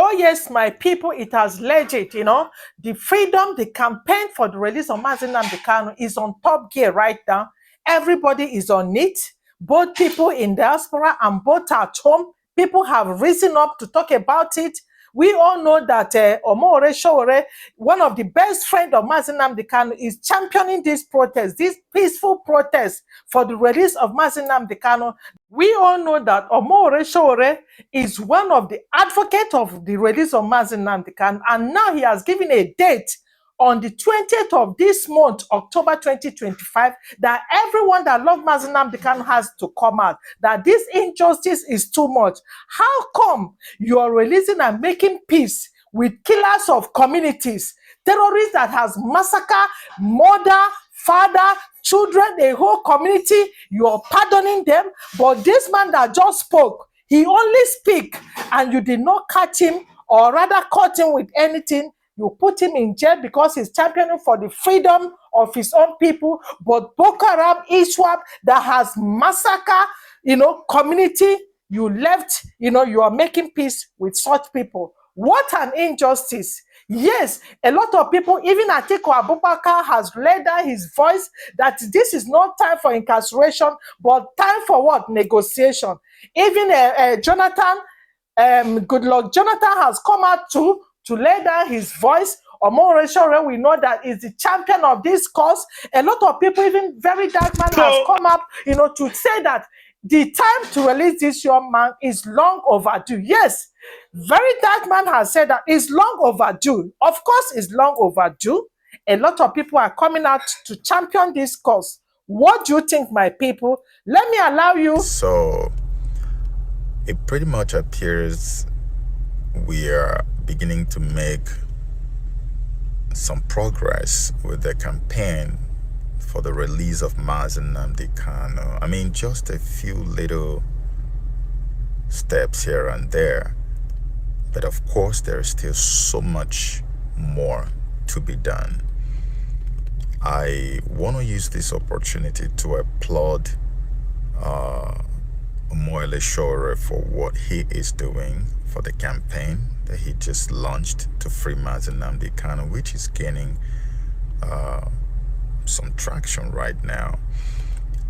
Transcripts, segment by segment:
Oh, yes, my people, it has legit, the freedom, the campaign for the release of Nnamdi Kanu is on top gear right now. Everybody is on it, both people in diaspora and both at home. People have risen up to talk about it. We all know that Sowere, one of the best friends of Nnamdi Kanu, is championing this protest, this peaceful protest for the release of Nnamdi Kanu. We all know that Sowere is one of the advocates of the release of Nnamdi Kanu, and now he has given a date on the 20th of this month, October 2025, that everyone that loves Nnamdi Kanu has to come out, that this injustice is too much. How come you are releasing and making peace with killers of communities, terrorists that has massacred mother, father, children, a whole community? You are pardoning them, but this man that just spoke, he only speak and you did not catch him, or rather caught him with anything. You put him in jail because he's championing for the freedom of his own people. But Boko Haram, ISWAP, that has massacred, community, you left, you are making peace with such people. What an injustice. Yes, a lot of people, even Atiku Abubakar, has laid down his voice that this is not time for incarceration, but time for what? Negotiation. Even Jonathan, Goodluck Jonathan has come out to lay down his voice. Sowere, we know that is the champion of this cause. A lot of people, even very dark man, has come up, to say that the time to release this young man is long overdue. Yes, very dark man has said that it's long overdue. Of course, it's long overdue. A lot of people are coming out to champion this cause. What do you think, my people? Let me allow you. So, it pretty much appears we are beginning to make some progress with the campaign for the release of Nnamdi Kanu. I mean, just a few little steps here and there, but of course there is still so much more to be done. I want to use this opportunity to applaud Sowere for what he is doing for the campaign that he just launched to free Nnamdi Kanu, which is gaining some traction right now.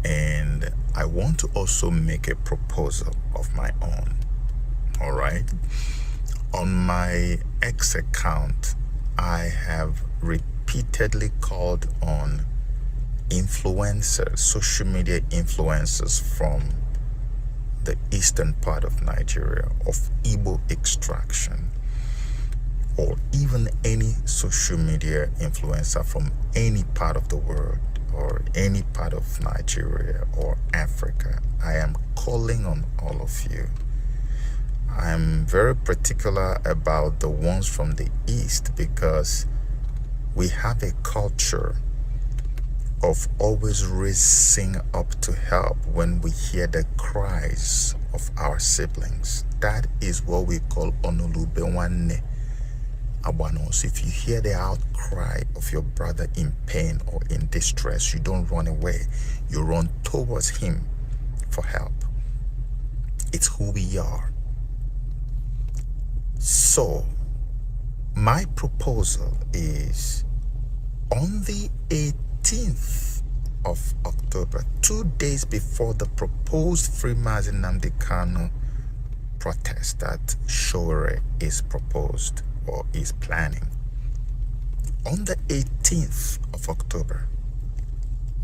And I want to also make a proposal of my own. All right, on my X account, I have repeatedly called on influencers, social media influencers from the eastern part of Nigeria, of Igbo extraction, or even any social media influencer from any part of the world or any part of Nigeria or Africa. I am calling on all of you. I'm very particular about the ones from the east because we have a culture of always raising up to help when we hear the cries of our siblings. That is what we call onolubewanne abanos. If you hear the outcry of your brother in pain or in distress, you don't run away, you run towards him for help. It's who we are. So my proposal is on the 18th of October, 2 days before the proposed free Nnamdi Kanu protest that Sowere is proposed or is planning. On the 18th of October,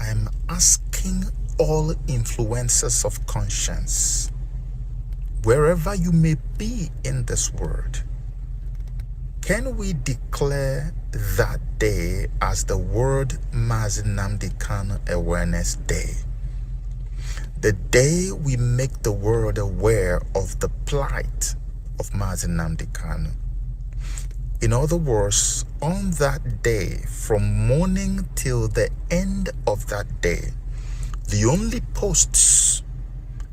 I am asking all influencers of conscience, wherever you may be in this world, can we declare that day as the World Nnamdi Kanu Awareness Day? The day we make the world aware of the plight of Nnamdi Kanu. In other words, on that day, from morning till the end of that day, the only posts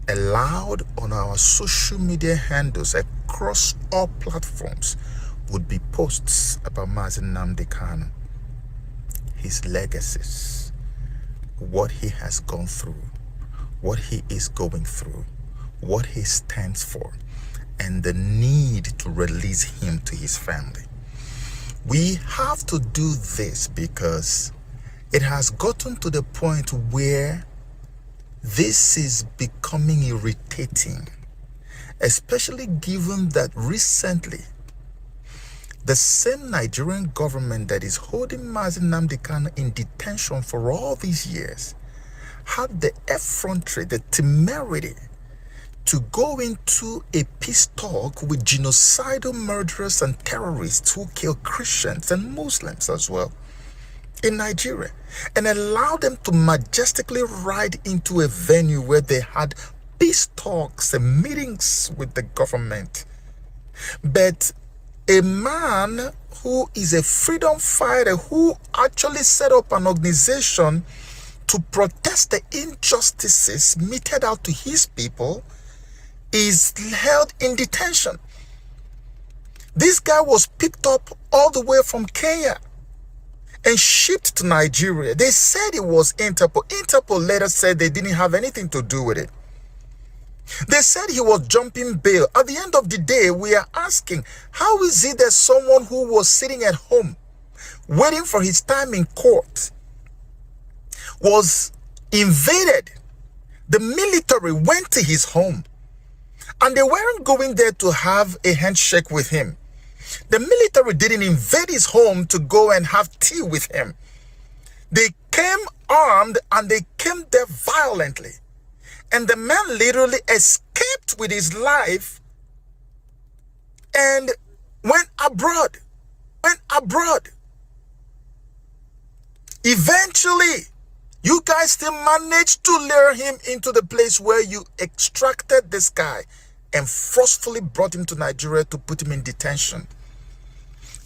allowed on our social media handles across all platforms would be posts about Nnamdi Kanu, his legacies, what he has gone through, what he is going through, what he stands for, and the need to release him to his family. We have to do this because it has gotten to the point where this is becoming irritating, especially given that recently the same Nigerian government that is holding Nnamdi Kanu in detention for all these years had the effrontery, the temerity to go into a peace talk with genocidal murderers and terrorists who kill Christians and Muslims as well in Nigeria, and allow them to majestically ride into a venue where they had peace talks and meetings with the government. But a man who is a freedom fighter who actually set up an organization to protest the injustices meted out to his people is held in detention. This guy was picked up all the way from Kenya and shipped to Nigeria. They said it was Interpol. Interpol later said they didn't have anything to do with it. They said he was jumping bail. At the end of the day, we are asking, how is it that someone who was sitting at home waiting for his time in court was invaded? The military went to his home and they weren't going there to have a handshake with him. The military didn't invade his home to go and have tea with him. They came armed and they came there violently. And the man literally escaped with his life and went abroad. Eventually, you guys still managed to lure him into the place where you extracted this guy and forcefully brought him to Nigeria to put him in detention.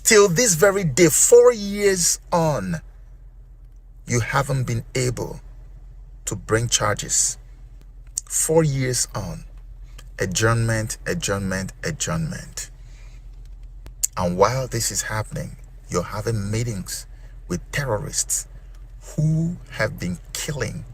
Till this very day, 4 years on, you haven't been able to bring charges. 4 years on, adjournment. And while this is happening, you're having meetings with terrorists who have been killing,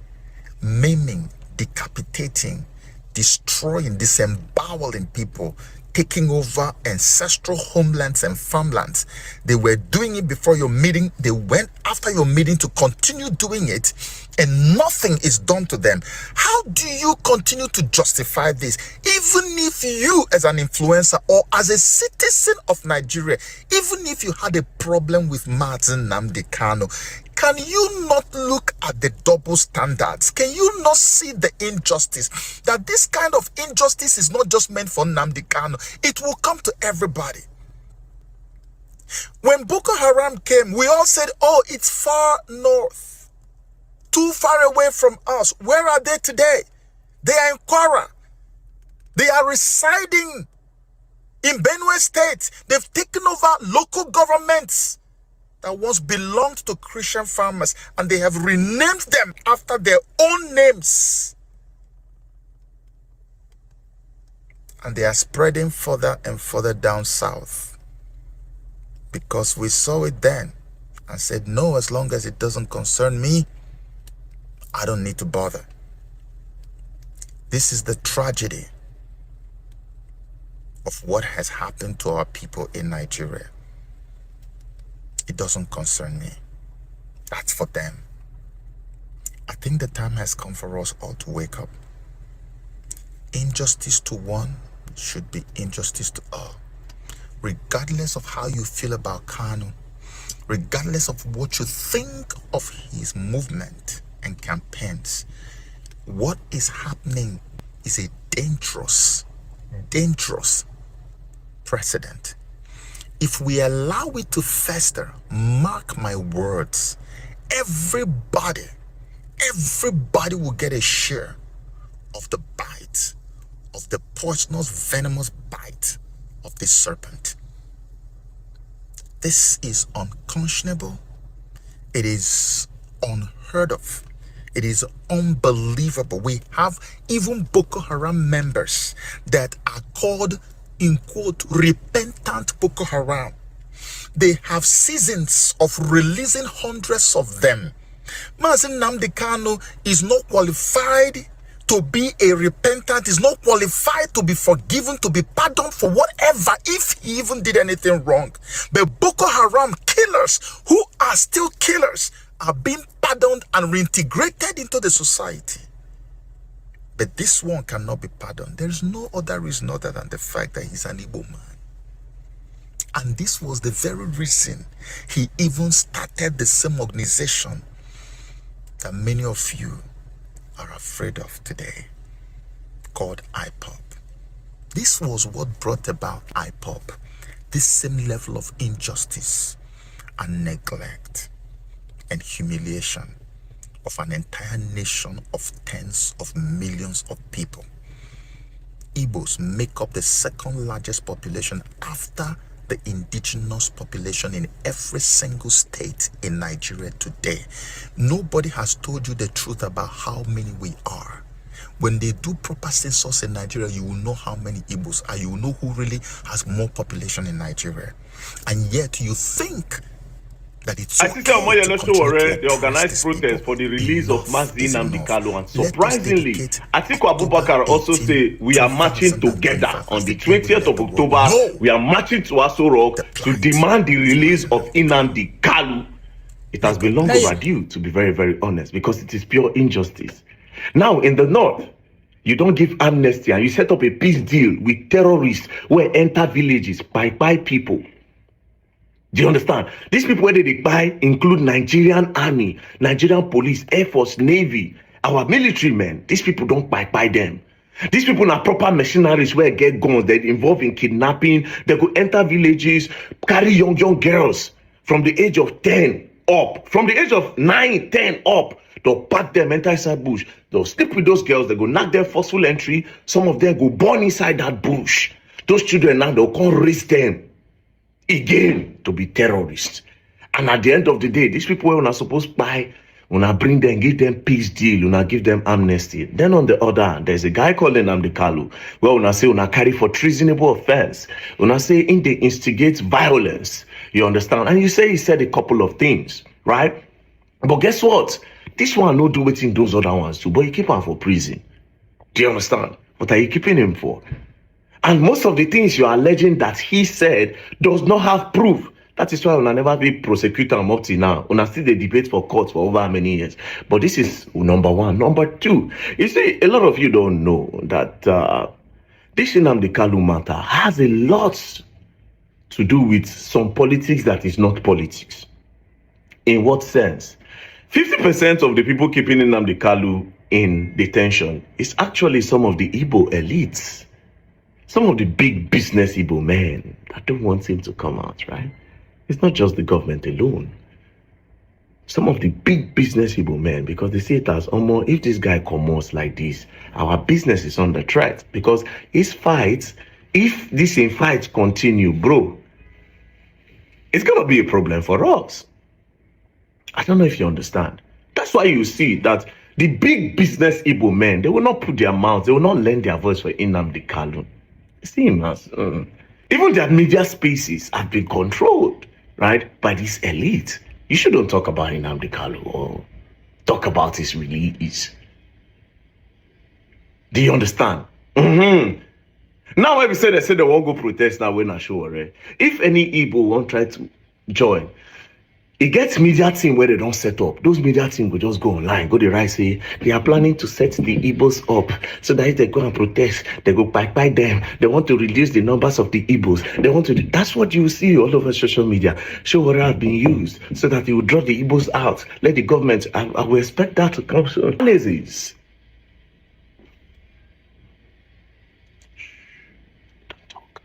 maiming, decapitating, destroying, disemboweling people, taking over ancestral homelands and farmlands. They were doing it before your meeting. They went after your meeting to continue doing it, and nothing is done to them. How do you continue to justify this? Even if you, as an influencer or as a citizen of Nigeria, even if you had a problem with Nnamdi Kanu, can you not look at the double standards? Can you not see the injustice? That this kind of injustice is not just meant for Nnamdi Kanu. It will come to everybody. When Boko Haram came, we all said, oh, it's far north, too far away from us. Where are they today? They are in Kwara. They are residing in Benue State. They've taken over local governments that once belonged to Christian farmers, and they have renamed them after their own names. And they are spreading further and further down south. Because we saw it then and said, no, as long as it doesn't concern me, I don't need to bother. This is the tragedy of what has happened to our people in Nigeria. It doesn't concern me. That's for them. I think the time has come for us all to wake up. Injustice to one should be injustice to all. Regardless of how you feel about Kanu, regardless of what you think of his movement and campaigns, what is happening is a dangerous precedent. If we allow it to fester, mark my words, everybody will get a share of the bite, of the poisonous, venomous bite of this serpent. This is unconscionable. It is unheard of. It is unbelievable. We have even Boko Haram members that are called, in quote, repentant Boko Haram. They have seasons of releasing hundreds of them. Nnamdi Kanu is not qualified to be a repentant, is not qualified to be forgiven, to be pardoned for whatever, if he even did anything wrong. But Boko Haram killers, who are still killers, are being pardoned and reintegrated into the society. But this one cannot be pardoned. There is no other reason other than the fact that he's an Igbo man. And this was the very reason he even started the same organization that many of you are afraid of today, called IPOP. This was what brought about IPOP, this same level of injustice and neglect and humiliation of an entire nation of tens of millions of people. Igbos make up the second largest population after the indigenous population in every single state in Nigeria today. Nobody has told you the truth about how many we are. When they do proper census in Nigeria, you will know how many Igbos are. You will know who really has more population in Nigeria. And yet you think that it's okay to continue to Sowere, they oppress organized these protest people. for the release of Enough is Nnamdi enough. Kanu, and Let us surprisingly, dedicate Atiku October Abubakar also 18, say we are marching together 2025 on as the the day we 20th let of the world October. know We are marching to Aso Rock the to plight demand the of release of Nnamdi Nnamdi Kanu. It has been long overdue, to be very, very honest, because it is pure injustice. Now, in the north, you don't give amnesty and you set up a peace deal with terrorists who enter villages by people. Do you understand? These people where they buy include Nigerian army, Nigerian police, Air Force, Navy, our military men. These people don't buy them. These people are proper mercenaries where get guns. They're involved in kidnapping. They go enter villages, carry young girls from the age of 10 up, from the age of 9, 10 up. They'll pack them, enter inside bush. They'll sleep with those girls. They go knock their forceful entry. Some of them go born inside that bush. Those children now, they'll come raise them again to be terrorists. And at the end of the day, these people were not supposed to buy, when I bring them, give them peace deal, when I give them amnesty. Then on the other hand, there's a guy called Nnamdi Kanu, where when I say when I carry for treasonable offense, when I say in they instigate violence, you understand? And you say he said a couple of things, right? But guess what? This one no do waiting those other ones too, but you keep him for prison. Do you understand? What are you keeping him for? And most of the things you are alleging that he said does not have proof. That is why we'll never be prosecutor up till now. We'll still the debate for court for over how many years. But this is number one. Number two, you see, a lot of you don't know that this Nnamdi Kanu matter has a lot to do with some politics that is not politics. In what sense? 50% of the people keeping Nnamdi Kanu in detention is actually some of the Igbo elites. Some of the big business Igbo men that don't want him to come out, right? It's not just the government alone. Some of the big business Igbo men, because they see it as, if this guy comes like this, our business is under threat. Because his fights, if this in fights continue, bro, it's going to be a problem for us. I don't know if you understand. That's why you see that the big business Igbo men, they will not put their mouths, they will not lend their voice for Nnamdi Kanu. See him as even their media spaces have been controlled, right, by this elite. You shouldn't talk about Nnamdi Kanu or talk about his release. Do you understand? Now when we say they won't go protest now, we're not sure, right? If any Igbo won't try to join, it gets media team where they don't set up. Those media team will just go online, go the right, say they are planning to set the Igbos up so that if they go and protest, they go by them. They want to reduce the numbers of the Igbos. They want to. That's what you see all over social media. Sowere have been used so that you will draw the Igbos out. Let the government. I will expect that to come soon. Analysis. Don't talk.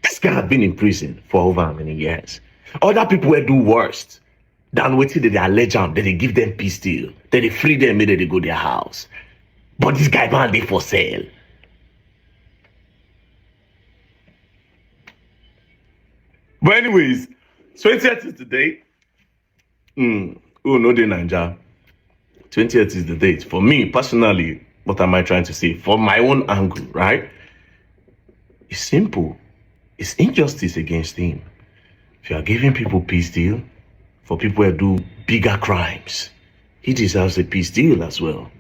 This guy has been in prison for over how many years? Other people will do worse than waiting that they allege them, that they give them peace deal, that they free them, that they go their house. But this guy man dey for sale. But anyways, 20th is the date. No day Naija. 20th is the date. For me personally, what am I trying to say? From my own angle, right? It's simple. It's injustice against him. If you are giving people peace deal for people who do bigger crimes, He deserves a peace deal as well.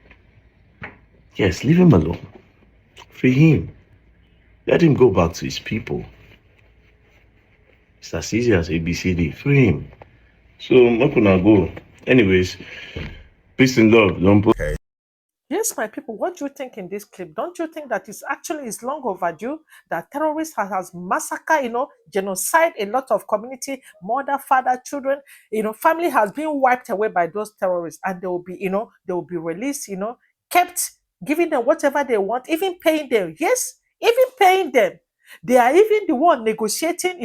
Yes, leave him alone. Free him. Let him go back to his people. It's as easy as ABCD. Free him. So, I'm not gonna go. Anyways, peace and love. Don't put. Yes, my people, what do you think in this clip? Don't you think that it's actually is long overdue that terrorists has massacred, genocide a lot of community, mother, father, children, family has been wiped away by those terrorists, and they will be, they will be released, kept giving them whatever they want, even paying them. Yes, even paying them. They are even the one negotiating,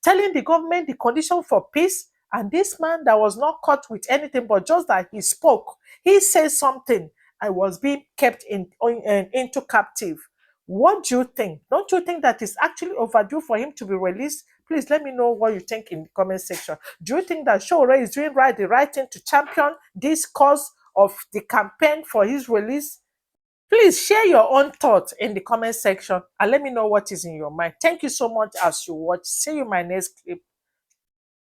telling the government the condition for peace. And this man that was not caught with anything, but just that he spoke, he said something. I was being kept into captive. What do you think? Don't you think that it's actually overdue for him to be released? Please let me know what you think in the comment section. Do you think that Sowere is doing the right thing to champion this cause of the campaign for his release? Please share your own thoughts in the comment section and let me know what is in your mind. Thank you so much as you watch. See you in my next clip.